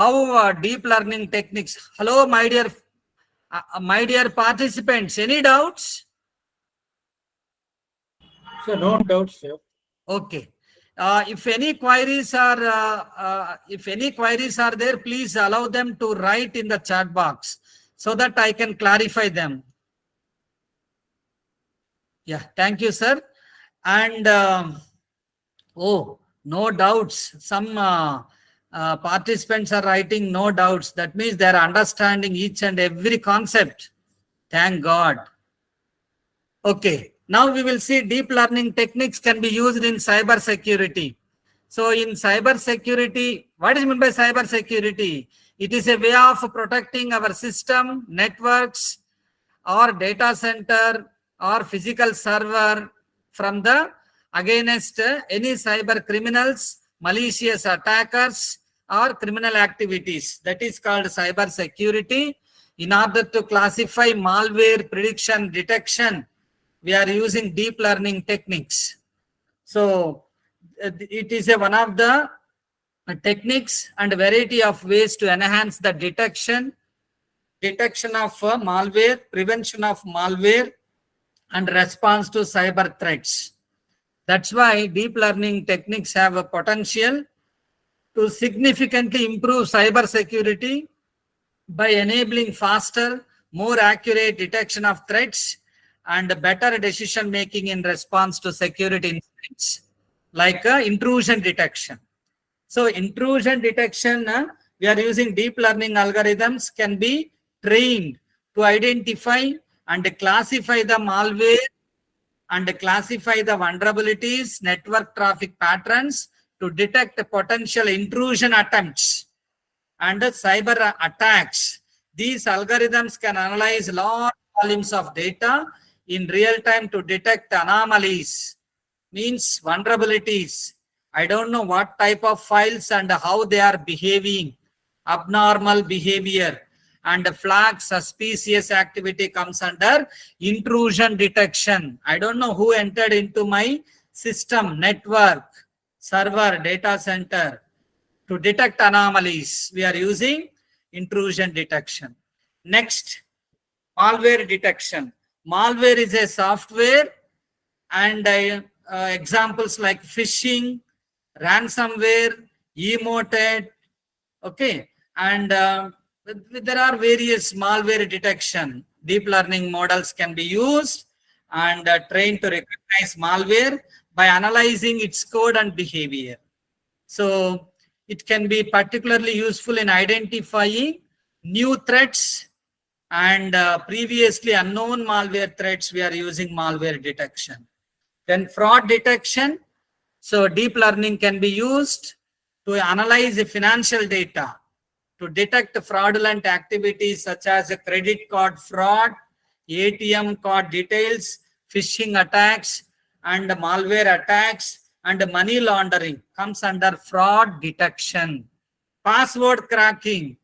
how deep learning techniques. Hello, my dear participants. Any doubts? Sir, no doubts, sir. Okay. If any queries are there, please allow them to write in the chat box so that I can clarify them. Yeah, thank you, sir. And oh, no doubts. Some participants are writing no doubts. That means they are understanding each and every concept. Thank God. Okay, now we will see deep learning techniques can be used in cyber security. So in cyber security, what is meant by cyber security? It is a way of protecting our system, networks, or data center, or physical server from the against any cyber criminals, malicious attackers, or criminal activities. That is called cyber security. In order to classify malware prediction detection, we are using deep learning techniques. So it is one of the techniques and variety of ways to enhance the detection of malware, prevention of malware, and response to cyber threats. That's why deep learning techniques have a potential to significantly improve cyber security by enabling faster, more accurate detection of threats and better decision making in response to security incidents, like intrusion detection. So intrusion detection, we are using deep learning algorithms can be trained to identify and classify the malware and classify the vulnerabilities, network traffic patterns to detect potential intrusion attempts and cyber attacks. These algorithms can analyze large volumes of data in real time to detect anomalies, means vulnerabilities. I don't know what type of files and how they are behaving, abnormal behavior, and flag suspicious activity comes under intrusion detection. I don't know who entered into my system, network, server, data center. To detect anomalies, we are using intrusion detection. Next, malware detection. Malware is a software, and examples like phishing, ransomware, emoted, okay, and there are various malware detection. Deep learning models can be used and trained to recognize malware by analyzing its code and behavior. So it can be particularly useful in identifying new threats and previously unknown malware threats. We are using malware detection. Then fraud detection. So deep learning can be used to analyze the financial data to detect fraudulent activities such as credit card fraud, ATM card details, phishing attacks, and malware attacks, and money laundering comes under fraud detection. Password cracking.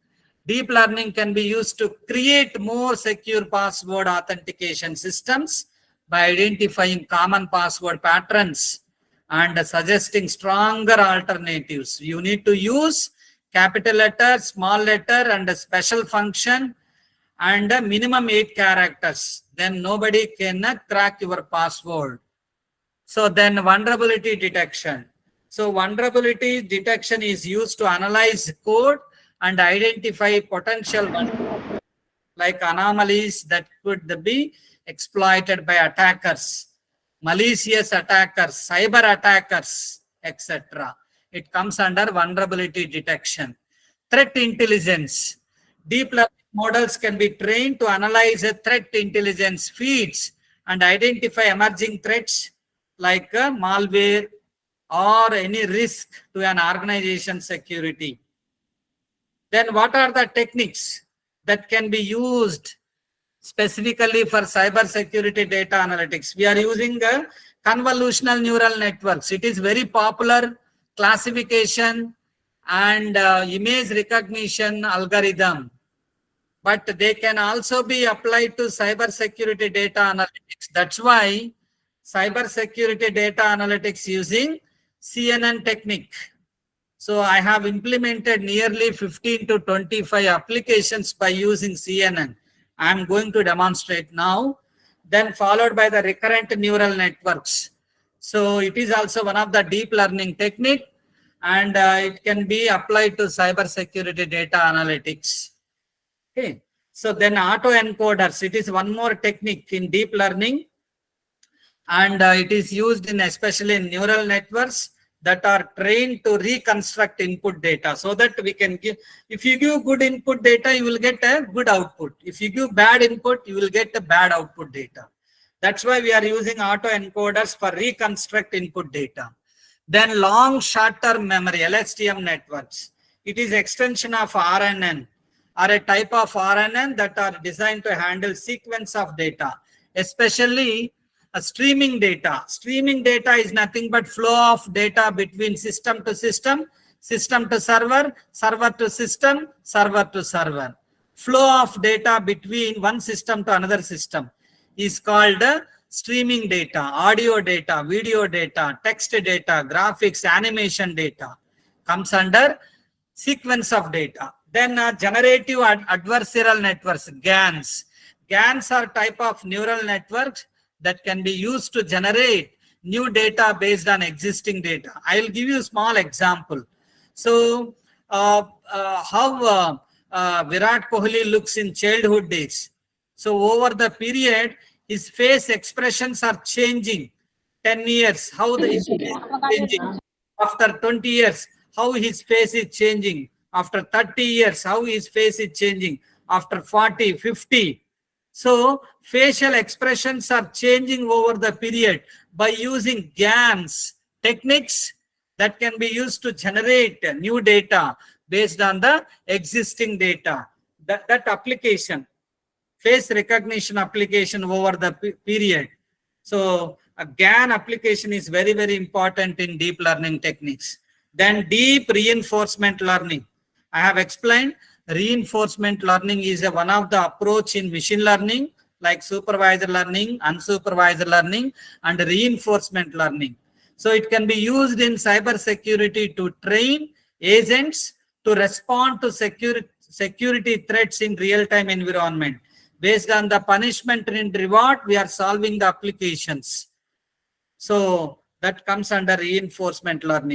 Deep learning can be used to create more secure password authentication systems by identifying common password patterns and suggesting stronger alternatives. You need to use capital letter, small letter, and a special function and a minimum 8 characters. Then nobody can crack your password. So then vulnerability detection. So vulnerability detection is used to analyze code and identify potential vulnerabilities like anomalies that could be exploited by attackers, malicious attackers, cyber attackers, etc. It comes under vulnerability detection. Threat intelligence. Deep learning models can be trained to analyze threat intelligence feeds and identify emerging threats like malware or any risk to an organization's security. Then what are the techniques that can be used specifically for cyber security data analytics? We are using convolutional neural networks. It is very popular classification and image recognition algorithm, but they can also be applied to cyber security data analytics. That's why cyber security data analytics using CNN technique. So I have implemented nearly 15 to 25 applications by using CNN. I am going to demonstrate now, then followed by the recurrent neural networks. So it is also one of the deep learning technique, and it can be applied to cyber security data analytics. Okay. So then autoencoders, it is one more technique in deep learning, and it is used in especially in neural networks that are trained to reconstruct input data, so that we can give, if you give good input data, you will get a good output. If you give bad input, you will get a bad output data. That's why we are using autoencoders for reconstruct input data. Then long short-term memory, LSTM networks. It is extension of RNN, or a type of RNN that are designed to handle sequence of data, especially streaming data. Streaming data is nothing but flow of data between system to system, system to server, server to system, server to server. Flow of data between one system to another system is called streaming data, audio data, video data, text data, graphics, animation data comes under sequence of data. Then generative adversarial networks, GANs. GANs are type of neural networks that can be used to generate new data based on existing data. I will give you a small example. So how Virat Kohli looks in childhood days. So over the period, his face expressions are changing. 10 years, how the his face is changing. After 20 years, how his face is changing. After 30 years, how his face is changing. After 40, 50. So facial expressions are changing over the period by using GANs techniques that can be used to generate new data based on the existing data. That application, face recognition application over the period. So a GAN application is very, very important in deep learning techniques. Then deep reinforcement learning. I have explained reinforcement learning is one of the approach in machine learning, like supervised learning, unsupervised learning, and reinforcement learning. So it can be used in cyber security to train agents to respond to security threats in real-time environment. Based on the punishment and reward, we are solving the applications. So that comes under reinforcement learning.